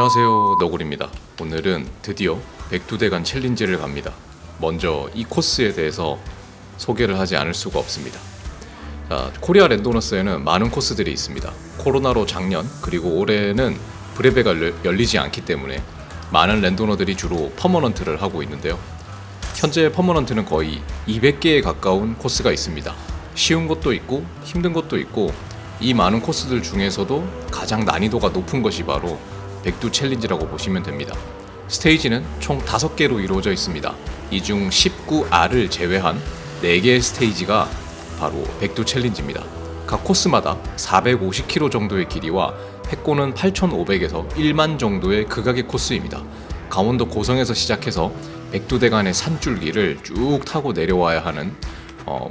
안녕하세요, 너구리입니다. 오늘은 드디어 백두대간 챌린지를 갑니다. 먼저 이 코스에 대해서 소개를 하지 않을 수가 없습니다. 자, 코리아 랜도너스에는 많은 코스들이 있습니다. 코로나로 작년 그리고 올해는 브레베가 열리지 않기 때문에 많은 랜도너들이 주로 퍼머넌트를 하고 있는데요. 현재 퍼머넌트는 거의 200개에 가까운 코스가 있습니다. 쉬운 것도 있고 힘든 것도 있고, 이 많은 코스들 중에서도 가장 난이도가 높은 것이 바로 백두 챌린지라고 보시면 됩니다. 스테이지는 총 5개로 이루어져 있습니다. 이 중 19R을 제외한 4개의 스테이지가 바로 백두 챌린지입니다. 각 코스마다 450km 정도의 길이와 획고는 8,500에서 1만 정도의 극악의 코스입니다. 강원도 고성에서 시작해서 백두대간의 산줄기를 쭉 타고 내려와야 하는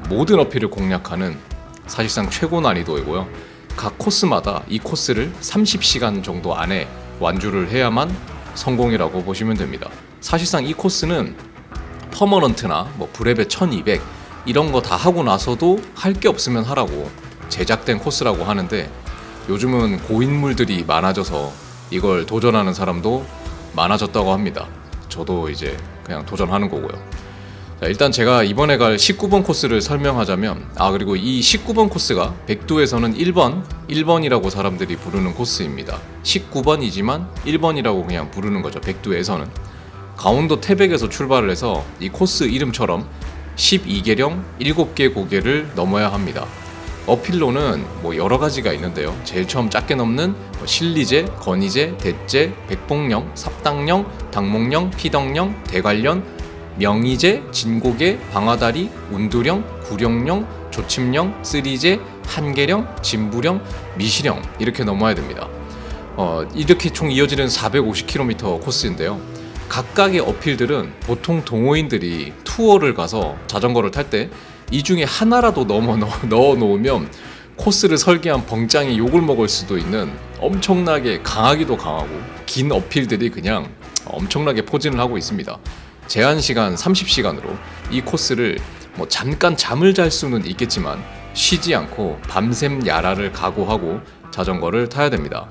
모든 어필을 공략하는 사실상 최고 난이도이고요. 각 코스마다 이 코스를 30시간 정도 안에 완주를 해야만 성공이라고 보시면 됩니다. 사실상 이 코스는 퍼머넌트나 브레베 1200 이런 거 다 하고 나서도 할 게 없으면 하라고 제작된 코스라고 하는데, 요즘은 고인물들이 많아져서 이걸 도전하는 사람도 많아졌다고 합니다. 저도 이제 그냥 도전하는 거고요. 자, 일단 제가 이번에 갈 19번 코스를 설명하자면, 그리고 이 19번 코스가 백두에서는 1번이라고 사람들이 부르는 코스입니다. 19번이지만 1번이라고 그냥 부르는 거죠. 백두에서는 강원도 태백에서 출발을 해서 이 코스 이름처럼 12계령 7개 고개를 넘어야 합니다. 어필로는 여러 가지가 있는데요. 제일 처음 작게 넘는 신리제, 건의제, 대제, 백봉령, 삽당령, 당목령, 피덕령, 대관령, 명의제, 진고개, 방아다리, 운두령, 구령령, 조침령, 쓰리제, 한계령, 진부령, 미시령 이렇게 넘어야 됩니다. 이렇게 총 이어지는 450km 코스인데요. 각각의 어필들은 보통 동호인들이 투어를 가서 자전거를 탈 때 이 중에 하나라도 넣어 놓으면 코스를 설계한 벙짱이 욕을 먹을 수도 있는 엄청나게 강하기도 강하고 긴 어필들이 그냥 엄청나게 포진을 하고 있습니다. 제한 시간 30시간으로 이 코스를 잠깐 잠을 잘 수는 있겠지만 쉬지 않고 밤샘 야라를 각오하고 자전거를 타야 됩니다.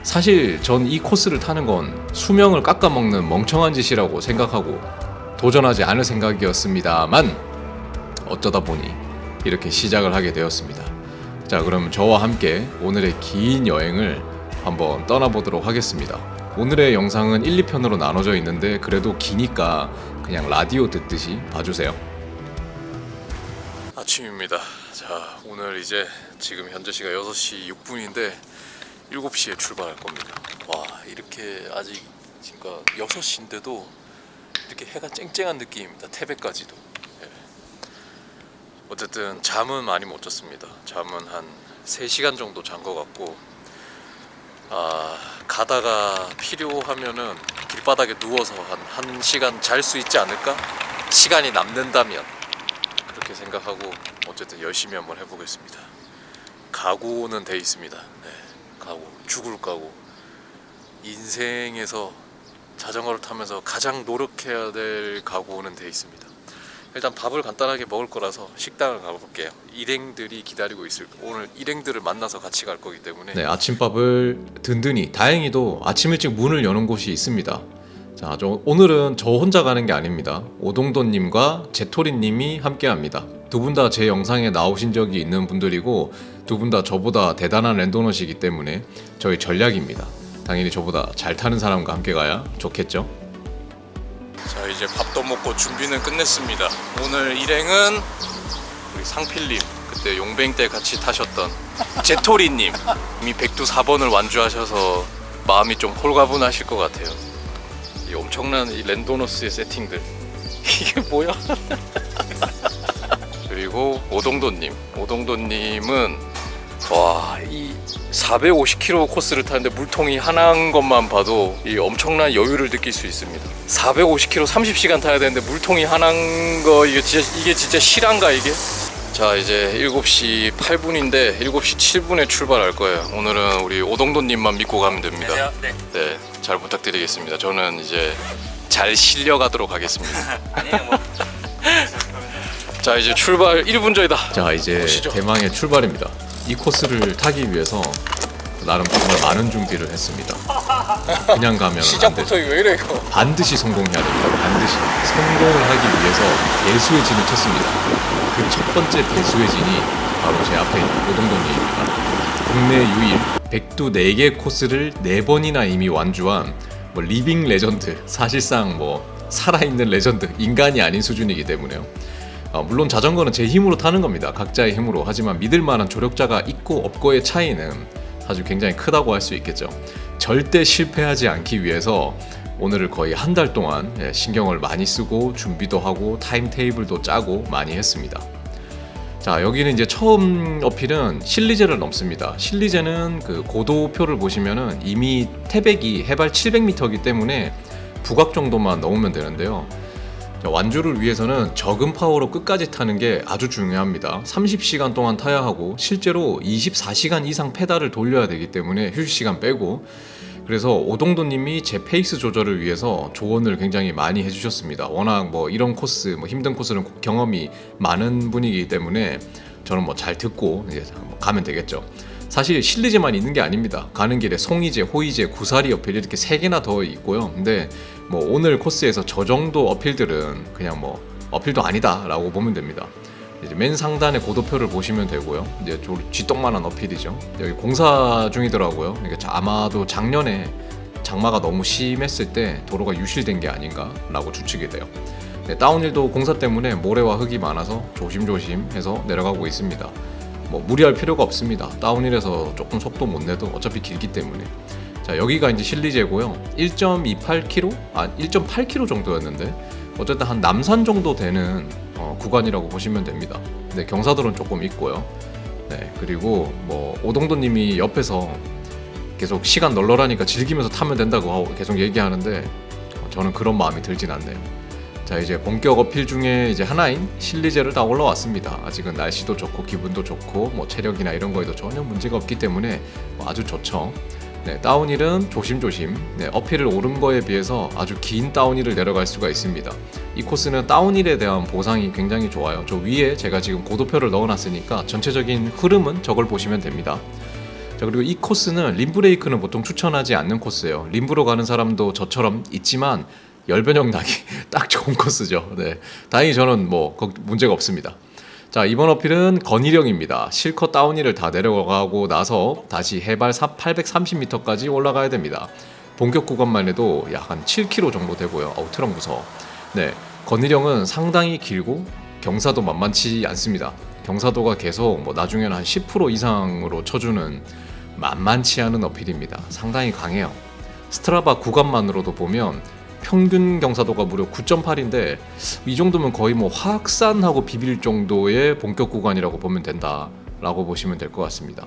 사실 전 이 코스를 타는 건 수명을 깎아먹는 멍청한 짓이라고 생각하고 도전하지 않을 생각이었습니다만, 어쩌다 보니 이렇게 시작을 하게 되었습니다. 자, 그럼 저와 함께 오늘의 긴 여행을 한번 떠나보도록 하겠습니다. 오늘의 영상은 1, 2편으로 나눠져 있는데 그래도 기니까 그냥 라디오 듣듯이 봐주세요. 아침입니다. 자, 오늘 이제 지금 현재 시각 6시 6분인데 7시에 출발할 겁니다. 와, 이렇게 아직 그러니까 6시인데도 이렇게 해가 쨍쨍한 느낌입니다. 태백까지도. 네. 어쨌든 잠은 많이 못 잤습니다. 잠은 한 3시간 정도 잔 것 같고, 가다가 필요하면은 길바닥에 누워서 한 1시간 잘 수 있지 않을까? 시간이 남는다면 그렇게 생각하고 어쨌든 열심히 한번 해보겠습니다. 각오는 돼 있습니다. 네, 각오, 죽을 각오. 인생에서 자전거를 타면서 가장 노력해야 될 각오는 돼 있습니다. 일단 밥을 간단하게 먹을 거라서 식당을 가볼게요. 일행들이 기다리고 있을, 오늘 일행들을 만나서 같이 갈 거기 때문에. 네, 아침밥을 든든히, 다행히도 아침 일찍 문을 여는 곳이 있습니다. 자, 오늘은 저 혼자 가는 게 아닙니다. 오동도님과 제토리님이 함께합니다. 두 분 다 제 영상에 나오신 적이 있는 분들이고, 두 분 다 저보다 대단한 랜도너시기 때문에 저희 전략입니다. 당연히 저보다 잘 타는 사람과 함께 가야 좋겠죠? 자, 이제 밥도 먹고 준비는 끝냈습니다. 오늘 일행은 우리 상필님, 그때 용뱅 때 같이 타셨던 제토리님, 이미 백두 4번을 완주하셔서 마음이 좀 홀가분하실 것 같아요. 이 엄청난 이 랜도너스의 세팅들 이게 뭐야? 그리고 오동도님은 이 450km 코스를 타는데 물통이 하나인 것만 봐도 이 엄청난 여유를 느낄 수 있습니다. 450km 30시간 타야 되는데 물통이 하나인 거, 이게 진짜 실한가 이게? 자, 이제 7시 8분인데 7시 7분에 출발할 거예요. 오늘은 우리 오동도님만 믿고 가면 됩니다. 네, 잘 부탁드리겠습니다. 저는 이제 잘 실려가도록 하겠습니다. 아니에요, 자, 이제 출발 1분 전이다. 자, 이제 보시죠. 대망의 출발입니다. 이 코스를 타기 위해서 나름 정말 많은 준비를 했습니다. 그냥 가면 안 시작부터 되죠. 왜 이래 이거. 반드시 성공해야 됩니다. 반드시 성공을 하기 위해서 배수의 진을 쳤습니다. 그 첫 번째 배수의 진이 바로 제 앞에 있는 오동돈리입니다. 국내 유일 백두 4개 코스를 4번이나 이미 완주한 뭐 리빙 레전드, 사실상 뭐 살아있는 레전드, 인간이 아닌 수준이기 때문에요. 물론 자전거는 제 힘으로 타는 겁니다. 각자의 힘으로. 하지만 믿을 만한 조력자가 있고 없고의 차이는 아주 굉장히 크다고 할 수 있겠죠. 절대 실패하지 않기 위해서 오늘을 거의 한 달 동안 신경을 많이 쓰고 준비도 하고 타임 테이블도 짜고 많이 했습니다. 자, 여기는 이제 처음 어필은 실리제를 넘습니다. 실리제는 그 고도표를 보시면은 이미 태백이 해발 700m이기 때문에 부각 정도만 넘으면 되는데요. 완주를 위해서는 적은 파워로 끝까지 타는 게 아주 중요합니다. 30시간 동안 타야 하고 실제로 24시간 이상 페달을 돌려야 되기 때문에 휴식 시간 빼고, 그래서 오동도님이 제 페이스 조절을 위해서 조언을 굉장히 많이 해주셨습니다. 워낙 뭐 이런 코스, 뭐 힘든 코스는 경험이 많은 분이기 때문에 저는 뭐 잘 듣고 이제 가면 되겠죠. 사실 실리제만 있는 게 아닙니다. 가는 길에 송이제, 호이제, 구사리 어필 이렇게 3개나 더 있고요. 근데 뭐 오늘 코스에서 저 정도 어필들은 그냥 뭐 어필도 아니다라고 보면 됩니다. 이제 맨 상단의 고도표를 보시면 되고요. 이제 쥐똥만한 어필이죠. 여기 공사 중이더라고요. 그러니까 아마도 작년에 장마가 너무 심했을 때 도로가 유실된 게 아닌가라고 추측이 돼요. 네, 다운힐도 공사 때문에 모래와 흙이 많아서 조심조심 해서 내려가고 있습니다. 뭐 무리할 필요가 없습니다. 다운힐에서 조금 속도 못 내도 어차피 길기 때문에. 자, 여기가 이제 실리제고요. 1.28km? 1.8km 정도였는데 어쨌든 한 남산 정도 되는 구간이라고 보시면 됩니다. 네, 경사도는 조금 있고요. 네, 그리고 뭐 오동도님이 옆에서 계속 시간 널널하니까 즐기면서 타면 된다고 하고 계속 얘기하는데 저는 그런 마음이 들진 않네요. 자, 이제 본격 어필 중에 이제 하나인 실리제를 다 올라왔습니다. 아직은 날씨도 좋고 기분도 좋고 뭐 체력이나 이런 거에도 전혀 문제가 없기 때문에 아주 좋죠. 네, 다운힐은 조심조심, 네, 어필을 오른 거에 비해서 아주 긴 다운힐을 내려갈 수가 있습니다. 이 코스는 다운힐에 대한 보상이 굉장히 좋아요. 저 위에 제가 지금 고도표를 넣어놨으니까 전체적인 흐름은 저걸 보시면 됩니다. 자, 그리고 이 코스는 림브레이크는 보통 추천하지 않는 코스예요. 림브로 가는 사람도 저처럼 있지만 열변형 나기 딱 좋은 코스죠. 네, 다행히 저는 뭐 문제가 없습니다. 자, 이번 어필은 건일형입니다. 실컷 다운힐을 다 내려가고 나서 다시 해발 830m까지 올라가야 됩니다. 본격 구간만 해도 약 한 7km 정도 되고요. 트럭 무서워. 네, 건일형은 상당히 길고 경사도 만만치 않습니다. 경사도가 계속 뭐 나중에는 한 10% 이상으로 쳐주는 만만치 않은 어필입니다. 상당히 강해요. 스트라바 구간만으로도 보면 평균 경사도가 무려 9.8인데 이 정도면 거의 뭐 화학산하고 비빌 정도의 본격 구간이라고 보면 된다라고 보시면 될 것 같습니다.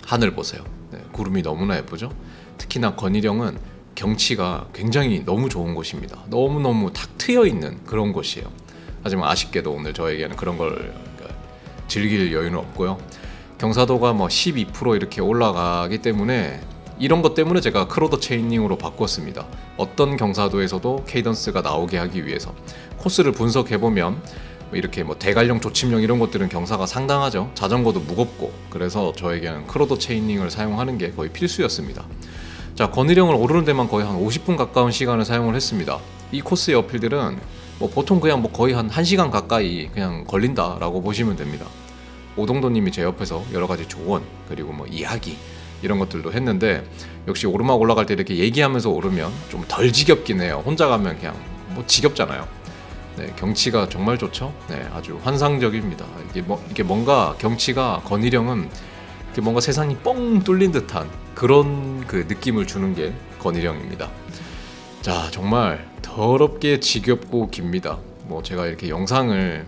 하늘 보세요. 네, 구름이 너무나 예쁘죠? 특히나 건일형은 경치가 굉장히 너무 좋은 곳입니다. 너무너무 탁 트여 있는 그런 곳이에요. 하지만 아쉽게도 오늘 저에게는 그런 걸 즐길 여유는 없고요. 경사도가 뭐 12% 이렇게 올라가기 때문에 이런 것 때문에 제가 크로더 체이닝으로 바꿨습니다. 어떤 경사도에서도 케이던스가 나오게 하기 위해서. 코스를 분석해보면 이렇게 뭐 대관령, 조침령 이런 것들은 경사가 상당하죠. 자전거도 무겁고. 그래서 저에게는 크로더 체이닝을 사용하는 게 거의 필수였습니다. 자, 건일형을 오르는 데만 거의 한 50분 가까운 시간을 사용을 했습니다. 이 코스의 어필들은 뭐 보통 그냥 뭐 거의 한 1시간 가까이 그냥 걸린다라고 보시면 됩니다. 오동도님이 제 옆에서 여러 가지 조언, 그리고 뭐 이야기 이런 것들도 했는데 역시 오르막 올라갈 때 이렇게 얘기하면서 오르면 좀 덜 지겹긴 해요. 혼자 가면 그냥 뭐 지겹잖아요. 네, 경치가 정말 좋죠. 네, 아주 환상적입니다. 이게 뭔가 경치가 건일형은 이렇게 뭔가 세상이 뻥 뚫린 듯한 그런 그 느낌을 주는 게 건일형입니다. 자, 정말 더럽게 지겹고 깁니다. 뭐 제가 이렇게 영상을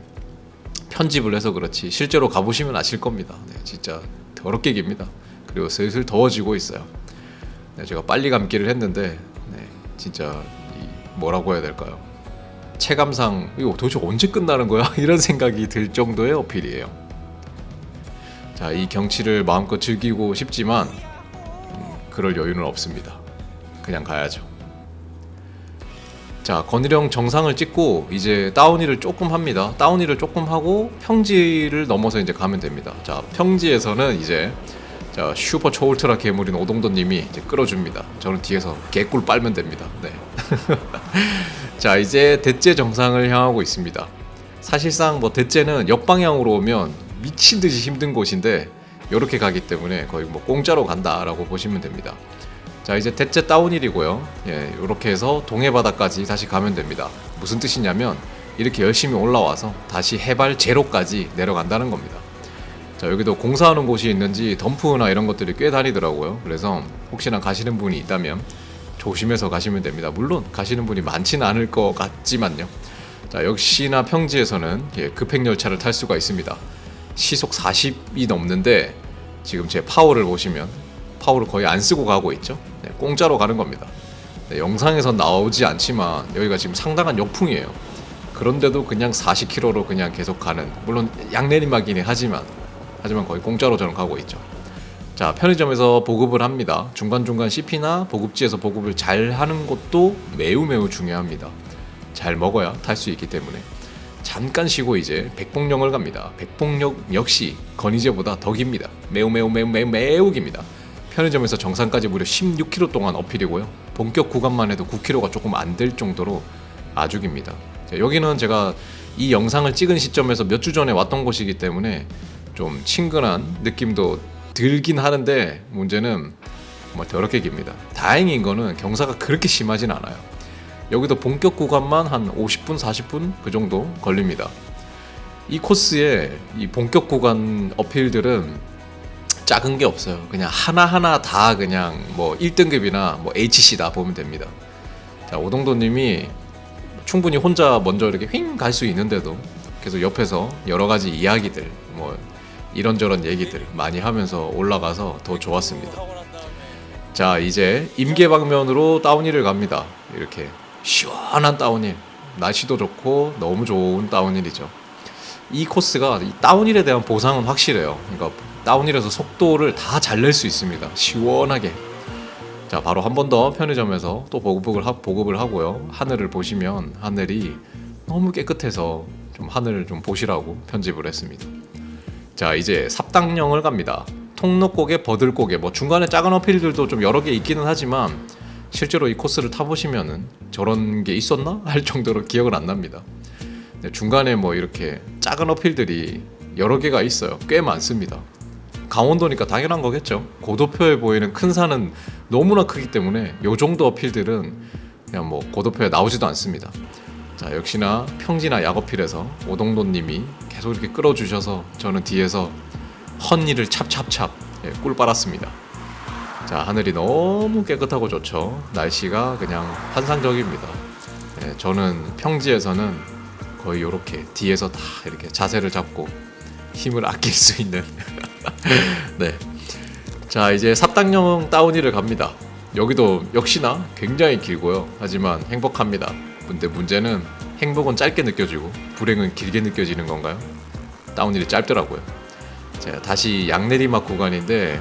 편집을 해서 그렇지 실제로 가보시면 아실 겁니다. 네, 진짜 더럽게 깁니다. 그리고 슬슬 더워지고 있어요. 네, 제가 빨리 감기를 했는데 네, 진짜 뭐라고 해야 될까요? 체감상 이거 도대체 언제 끝나는 거야? 이런 생각이 들 정도의 어필이에요. 자, 이 경치를 마음껏 즐기고 싶지만 그럴 여유는 없습니다. 그냥 가야죠. 자, 건일형 정상을 찍고 이제 다운힐을 조금 합니다. 다운힐을 조금 하고 평지를 넘어서 이제 가면 됩니다. 자, 평지에서는 이제 자, 슈퍼 초울트라 괴물인 오동도님이 이제 끌어줍니다. 저는 뒤에서 개꿀 빨면 됩니다. 네. 자, 이제 대째 정상을 향하고 있습니다. 사실상 뭐 대째는 역방향으로 오면 미친 듯이 힘든 곳인데 이렇게 가기 때문에 거의 뭐 공짜로 간다라고 보시면 됩니다. 자, 이제 대째 다운힐이고요. 예, 이렇게 해서 동해 바다까지 다시 가면 됩니다. 무슨 뜻이냐면 이렇게 열심히 올라와서 다시 해발 제로까지 내려간다는 겁니다. 자, 여기도 공사하는 곳이 있는지 덤프나 이런 것들이 꽤 다니더라고요. 그래서 혹시나 가시는 분이 있다면 조심해서 가시면 됩니다. 물론 가시는 분이 많지는 않을 것 같지만요. 자, 역시나 평지에서는 예, 급행열차를 탈 수가 있습니다. 시속 40이 넘는데 지금 제 파워를 보시면 파워를 거의 안 쓰고 가고 있죠. 네, 공짜로 가는 겁니다. 네, 영상에선 나오지 않지만 여기가 지금 상당한 역풍이에요. 그런데도 그냥 40km로 그냥 계속 가는, 물론 양내리막이긴 하지만 거의 공짜로 저는 가고 있죠. 자, 편의점에서 보급을 합니다. 중간중간 CP나 보급지에서 보급을 잘 하는 것도 매우 중요합니다. 잘 먹어야 탈 수 있기 때문에. 잠깐 쉬고 이제 백봉령을 갑니다. 백봉령 역시 건의제보다 더 깁니다. 매우 깁니다. 편의점에서 정상까지 무려 16km 동안 어필이고요. 본격 구간만 해도 9km가 조금 안 될 정도로 아주 깁니다. 자, 여기는 제가 이 영상을 찍은 시점에서 몇 주 전에 왔던 곳이기 때문에 좀 친근한 느낌도 들긴 하는데 문제는 정말 더럽게 깁니다. 다행인 거는 경사가 그렇게 심하진 않아요. 여기도 본격 구간만 한 50분, 40분 그 정도 걸립니다. 이 코스의 이 본격 구간 어필들은 작은 게 없어요. 그냥 하나하나 다 그냥 뭐 1등급이나 뭐 HC다 보면 됩니다. 자, 오동도님이 충분히 혼자 먼저 이렇게 휙 갈 수 있는데도 계속 옆에서 여러 가지 이야기들, 뭐 이런저런 얘기들 많이 하면서 올라가서 더 좋았습니다. 자, 이제 임계방면으로 다운힐을 갑니다. 이렇게 시원한 다운힐, 날씨도 좋고 너무 좋은 다운힐이죠. 이 코스가 이 다운힐에 대한 보상은 확실해요. 그러니까 다운힐에서 속도를 다 잘 낼 수 있습니다. 시원하게. 자, 바로 한 번 더 편의점에서 또 보급을 하고요. 하늘을 보시면 하늘이 너무 깨끗해서 좀 하늘을 좀 보시라고 편집을 했습니다. 자, 이제 삽당령을 갑니다. 통로고개, 버들고개, 뭐 중간에 작은 어필들도 좀 여러 개 있기는 하지만 실제로 이 코스를 타보시면은 저런 게 있었나? 할 정도로 기억은 안 납니다. 네, 중간에 뭐 이렇게 작은 어필들이 여러 개가 있어요. 꽤 많습니다. 강원도니까 당연한 거겠죠. 고도표에 보이는 큰 산은 너무나 크기 때문에 요 정도 어필들은 그냥 뭐 고도표에 나오지도 않습니다. 자, 역시나 평지나 약어필에서 오동도님이 계속 이렇게 끌어주셔서 저는 뒤에서 헛일을 찹찹찹 꿀 빨았습니다. 자, 하늘이 너무 깨끗하고 좋죠. 날씨가 그냥 환상적입니다. 예, 저는 평지에서는 거의 이렇게 뒤에서 다 이렇게 자세를 잡고 힘을 아낄 수 있는 네. 자, 이제 삽당령 다운힐을 갑니다. 여기도 역시나 굉장히 길고요. 하지만 행복합니다. 근데 문제는 행복은 짧게 느껴지고 불행은 길게 느껴지는 건가요? 다운힐이 짧더라고요. 자, 다시 양내리막 구간인데,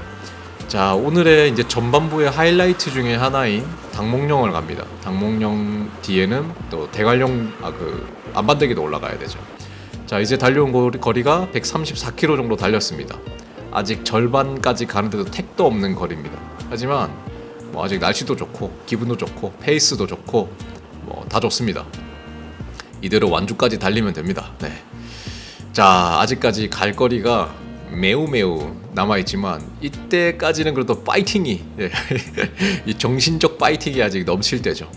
자, 오늘의 이제 전반부의 하이라이트 중에 하나인 당목령을 갑니다. 당목령 뒤에는 또 대관령 안반대기도 올라가야 되죠. 자, 이제 달려온 거리가 134km 정도 달렸습니다. 아직 절반까지 가는데도 택도 없는 거리입니다. 하지만 뭐 아직 날씨도 좋고 기분도 좋고 페이스도 좋고 뭐 다 좋습니다. 이대로 완주까지 달리면 됩니다. 네. 자, 아직까지 갈 거리가 매우 남아있지만 이때까지는 그래도 파이팅이 이 정신적 파이팅이 아직 넘칠 때죠.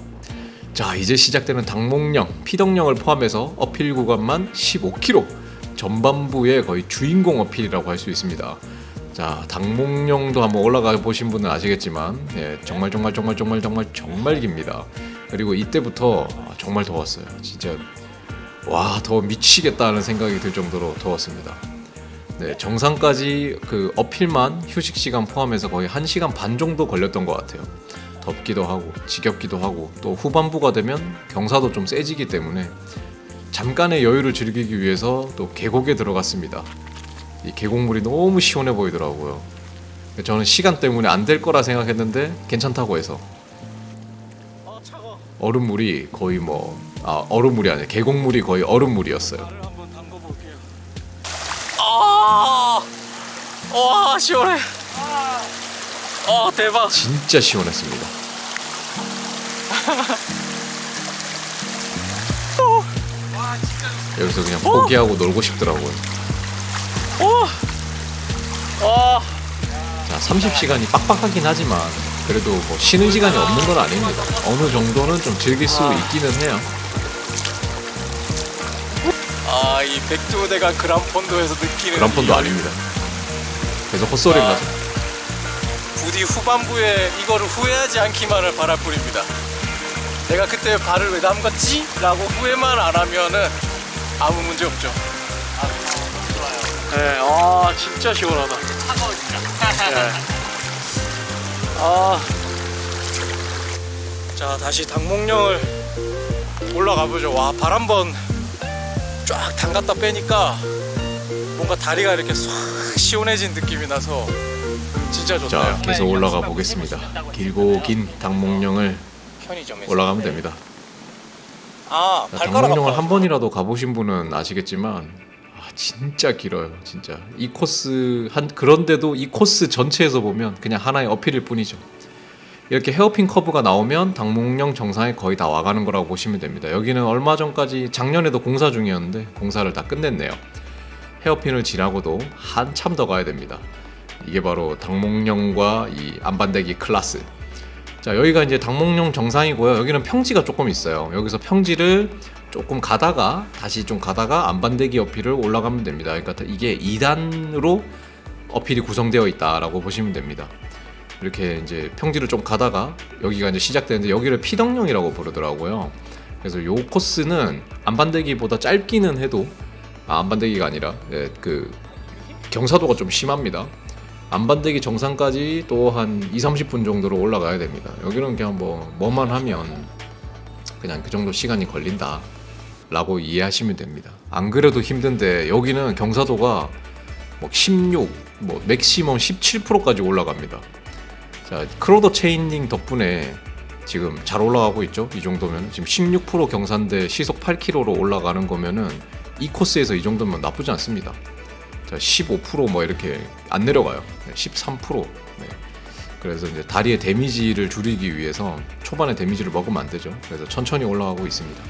자, 이제 시작되는 당목령, 피덕령을 포함해서 어필 구간만 15km, 전반부의 거의 주인공 어필이라고 할 수 있습니다. 자, 당목령도 한번 올라가 보신 분은 아시겠지만 예, 정말 깁니다. 그리고 이때부터 정말 더웠어요. 진짜 와, 더 미치겠다는 생각이 들 정도로 더웠습니다. 네, 정상까지 그 어필만 휴식 시간 포함해서 거의 1시간 반 정도 걸렸던 것 같아요. 덥기도 하고 지겹기도 하고 또 후반부가 되면 경사도 좀 세지기 때문에 잠깐의 여유를 즐기기 위해서 또 계곡에 들어갔습니다. 이 계곡물이 너무 시원해 보이더라고요. 저는 시간 때문에 안 될 거라 생각했는데 괜찮다고 해서 얼음물이 거의 얼음물이 아니라 계곡물이 거의 얼음물이었어요. 와, 시원해. 대박. 진짜 시원했습니다. 여기서 그냥 포기하고 놀고 싶더라고요. 자, 30시간이 빡빡하긴 하지만 그래도 뭐 쉬는 시간이 없는 건 아닙니다. 어느 정도는 좀 즐길 수 있기는 해요. 이 백두대간 그란폰도에서 느끼는 그란폰도 아닙니다. 계속 헛소리 나죠. 부디 후반부에 이거를 후회하지 않기만을 바랄 뿐입니다. 내가 그때 발을 왜 담갔지? 라고 후회만 안 하면은 아무 문제 없죠. 좋아요. 네, 진짜 시원하다. 차가워지죠. 네. 자, 다시 당목령을 올라가 보죠. 와, 발 한번 쫙 담갔다 빼니까 뭔가 다리가 이렇게 싹 시원해진 느낌이 나서 진짜 좋네요. 자, 계속 올라가 보겠습니다. 길고 긴 당목령을 편의점에서 올라가면 됩니다. 자, 당목령을 한 번이라도 가보신 분은 아시겠지만 진짜 길어요. 진짜 이 코스 그런데도 이 코스 전체에서 보면 그냥 하나의 어필일 뿐이죠. 이렇게 헤어핀 커브가 나오면 당목령 정상에 거의 다 와가는 거라고 보시면 됩니다. 여기는 얼마 전까지 작년에도 공사 중이었는데 공사를 다 끝냈네요. 헤어핀을 지나고도 한참 더 가야 됩니다. 이게 바로 당목령과 이 안반대기 클라스. 자, 여기가 이제 당목령 정상이고요. 여기는 평지가 조금 있어요. 여기서 평지를 조금 가다가 다시 좀 가다가 안반대기 어필을 올라가면 됩니다. 그러니까 이게 2단으로 어필이 구성되어 있다라고 보시면 됩니다. 이렇게 이제 평지를 좀 가다가 여기가 이제 시작되는데 여기를 피덕령이라고 부르더라고요. 그래서 요 코스는 안반대기보다 짧기는 해도 안반대기가 아니라 그 경사도가 좀 심합니다. 안반대기 정상까지 또 한 2-30분 정도로 올라가야 됩니다. 여기는 그냥 뭐만 하면 그냥 그 정도 시간이 걸린다 라고 이해하시면 됩니다. 안 그래도 힘든데 여기는 경사도가 16, 맥시멈 17%까지 올라갑니다. 자, 크로더 체인링 덕분에 지금 잘 올라가고 있죠. 이 정도면 지금 16% 경사인데 시속 8km로 올라가는 거면은 이 코스에서 이 정도면 나쁘지 않습니다. 자, 15% 이렇게 안 내려가요. 13%. 네. 그래서 이제 다리의 데미지를 줄이기 위해서 초반에 데미지를 먹으면 안 되죠. 그래서 천천히 올라가고 있습니다.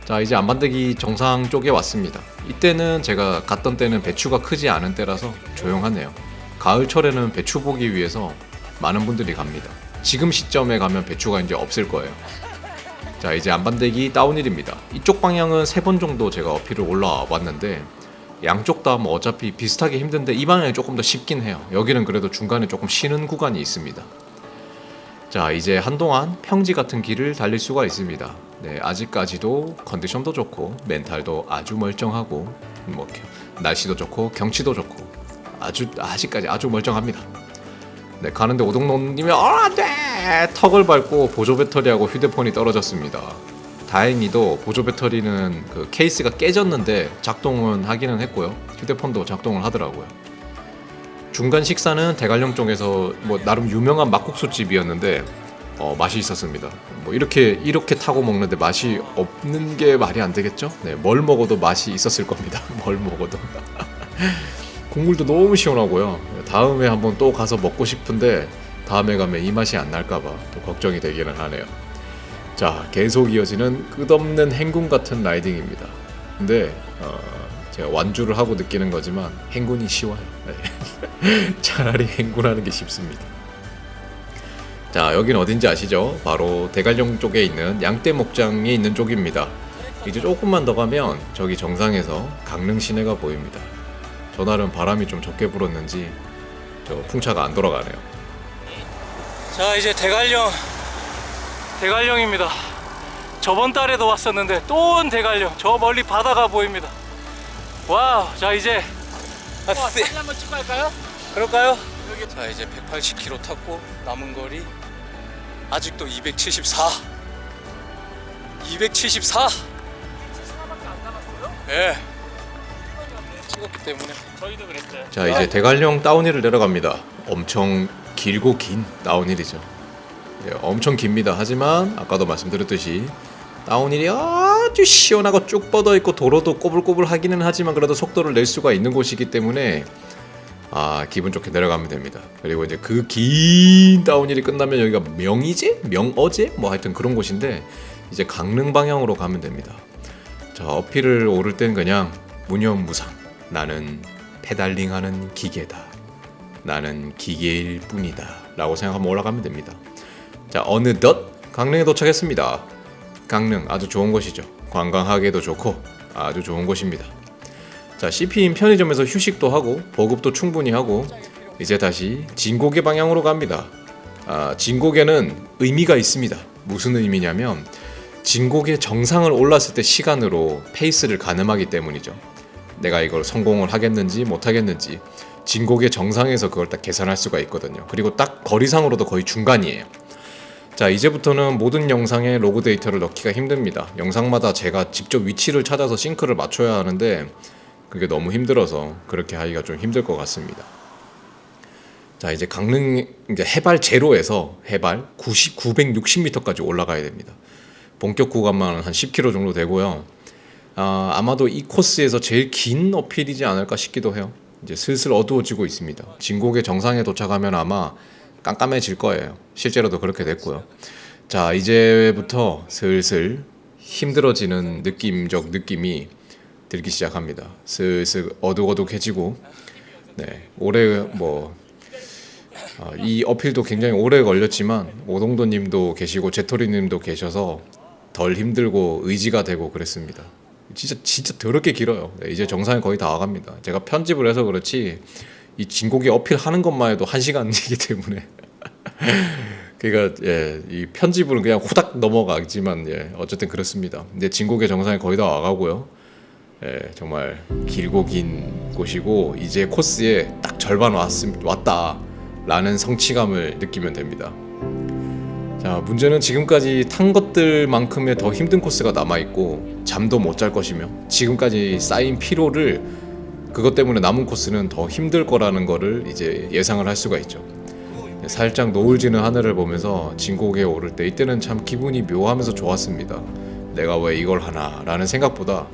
자, 이제 안반대기 정상 쪽에 왔습니다. 이때는 제가 갔던 때는 배추가 크지 않은 때라서 조용하네요. 가을철에는 배추 보기 위해서 많은 분들이 갑니다. 지금 시점에 가면 배추가 이제 없을 거예요. 자, 이제 안반대기 다운힐입니다. 이쪽 방향은 3번 정도 제가 어필을 올라와 봤는데 양쪽 다 어차피 비슷하게 힘든데 이 방향이 조금 더 쉽긴 해요. 여기는 그래도 중간에 조금 쉬는 구간이 있습니다. 자, 이제 한동안 평지 같은 길을 달릴 수가 있습니다. 네, 아직까지도 컨디션도 좋고 멘탈도 아주 멀쩡하고 날씨도 좋고 경치도 좋고 아직까지 아주 멀쩡합니다. 네, 가는데 오동노님이 안돼! 턱을 밟고 보조 배터리하고 휴대폰이 떨어졌습니다. 다행히도 보조 배터리는 그 케이스가 깨졌는데 작동은 하기는 했고요. 휴대폰도 작동을 하더라고요. 중간 식사는 대관령 쪽에서 나름 유명한 막국수집이었는데 맛이 있었습니다. 이렇게 타고 먹는데 맛이 없는 게 말이 안 되겠죠? 네, 뭘 먹어도 맛이 있었을 겁니다. 뭘 먹어도. 국물도 너무 시원하고요. 다음에 한번 또 가서 먹고 싶은데 다음에 가면 이 맛이 안 날까봐 또 걱정이 되기는 하네요. 자, 계속 이어지는 끝없는 행군 같은 라이딩입니다. 근데 제가 완주를 하고 느끼는 거지만 행군이 쉬워요. 네. 차라리 행군하는 게 쉽습니다. 자, 여긴 어딘지 아시죠? 바로 대관령 쪽에 있는 양떼 목장이 있는 쪽입니다. 이제 조금만 더 가면 저기 정상에서 강릉 시내가 보입니다. 전날은 바람이 좀 적게 불었는지 저 풍차가 안 돌아가네요. 자, 이제 대관령입니다. 저번 달에도 왔었는데 또 온 대관령. 저 멀리 바다가 보입니다. 와우. 자, 이제 사진 한번 찍고 할까요? 그럴까요? 자, 이제 180km 탔고 남은 거리 아직도 274. 274. 74밖에 안 남았어요? 네. 찍었기 때문에 저희도 그랬어요. 자, 이제 대관령 다운힐을 내려갑니다. 엄청 길고 긴 다운힐이죠. 네, 엄청 깁니다. 하지만 아까도 말씀드렸듯이 다운힐이 아주 시원하고 쭉 뻗어 있고 도로도 꼬불꼬불 하기는 하지만 그래도 속도를 낼 수가 있는 곳이기 때문에 기분 좋게 내려가면 됩니다. 그리고 이제 그 긴 다운힐이 끝나면 여기가 명이제? 명어제? 뭐 하여튼 그런 곳인데 이제 강릉 방향으로 가면 됩니다. 자, 어필을 오를 땐 그냥 무념무상. 나는 페달링하는 기계다. 나는 기계일 뿐이다. 라고 생각하면 올라가면 됩니다. 자, 어느덧 강릉에 도착했습니다. 강릉 아주 좋은 곳이죠. 관광하기에도 좋고 아주 좋은 곳입니다. 자, CP인 편의점에서 휴식도 하고 보급도 충분히 하고 이제 다시 진고개 방향으로 갑니다. 진고개는 의미가 있습니다. 무슨 의미냐면 진고개 정상을 올랐을 때 시간으로 페이스를 가늠하기 때문이죠. 내가 이걸 성공을 하겠는지 못하겠는지 진고개 정상에서 그걸 딱 계산할 수가 있거든요. 그리고 딱 거리상으로도 거의 중간이에요. 자, 이제부터는 모든 영상에 로그 데이터를 넣기가 힘듭니다. 영상마다 제가 직접 위치를 찾아서 싱크를 맞춰야 하는데 그게 너무 힘들어서 그렇게 하기가 좀 힘들 것 같습니다. 자, 이제 강릉 이제 해발 제로에서 해발 960m까지 올라가야 됩니다. 본격 구간만 한 10km 정도 되고요. 아마도 이 코스에서 제일 긴 어필이지 않을까 싶기도 해요. 이제 슬슬 어두워지고 있습니다. 진곡의 정상에 도착하면 아마 깜깜해질 거예요. 실제로도 그렇게 됐고요. 자, 이제부터 슬슬 힘들어지는 느낌이 들기 시작합니다. 슬슬 어둑어둑해지고, 네, 올해 이 어필도 굉장히 오래 걸렸지만 오동도님도 계시고 제토리님도 계셔서 덜 힘들고 의지가 되고 그랬습니다. 진짜 더럽게 길어요. 네, 이제 정상에 거의 다 와갑니다. 제가 편집을 해서 그렇지 이 진곡이 어필하는 것만 해도 1시간이기 때문에 그러니까 이 편집으로 그냥 후닥 넘어가지만 어쨌든 그렇습니다. 근데 진곡의 정상에 거의 다 와가고요. 정말 길고 긴 곳이고 이제 코스에 딱 절반 왔다라는 성취감을 느끼면 됩니다. 자, 문제는 지금까지 탄 것들만큼의 더 힘든 코스가 남아있고 잠도 못 잘 것이며 지금까지 쌓인 피로를 그것 때문에 남은 코스는 더 힘들 거라는 거를 이제 예상을 할 수가 있죠. 살짝 노을 지는 하늘을 보면서 진곡에 오를 때 이때는 참 기분이 묘하면서 좋았습니다. 내가 왜 이걸 하나 라는 생각보다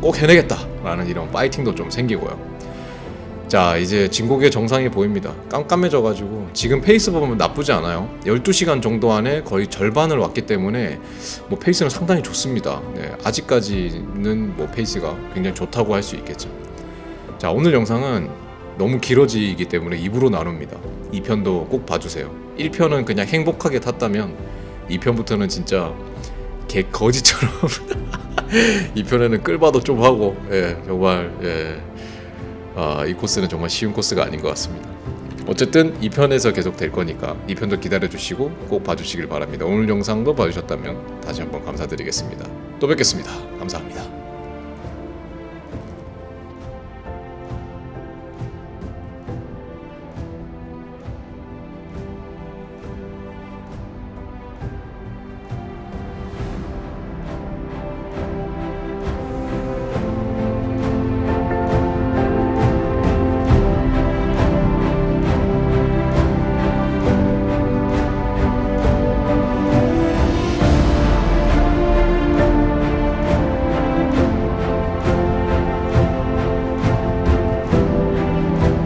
꼭 해내겠다 라는 이런 파이팅도 좀 생기고요. 자, 이제 진곡의 정상이 보입니다. 깜깜해져가지고 지금 페이스 보면 나쁘지 않아요. 12시간 정도 안에 거의 절반을 왔기 때문에 뭐 페이스는 상당히 좋습니다. 아직까지는 뭐 페이스가 굉장히 좋다고 할 수 있겠죠. 자, 오늘 영상은 너무 길어지기 때문에 2부로 나눕니다. 2편도 꼭 봐주세요. 1편은 그냥 행복하게 탔다면 2편부터는 진짜 개 거지처럼 2편에는 끌바도 좀 하고 정말 이 코스는 정말 쉬운 코스가 아닌 것 같습니다. 어쨌든 2편에서 계속 될 거니까 2편도 기다려주시고 꼭 봐주시길 바랍니다. 오늘 영상도 봐주셨다면 다시 한번 감사드리겠습니다. 또 뵙겠습니다. 감사합니다.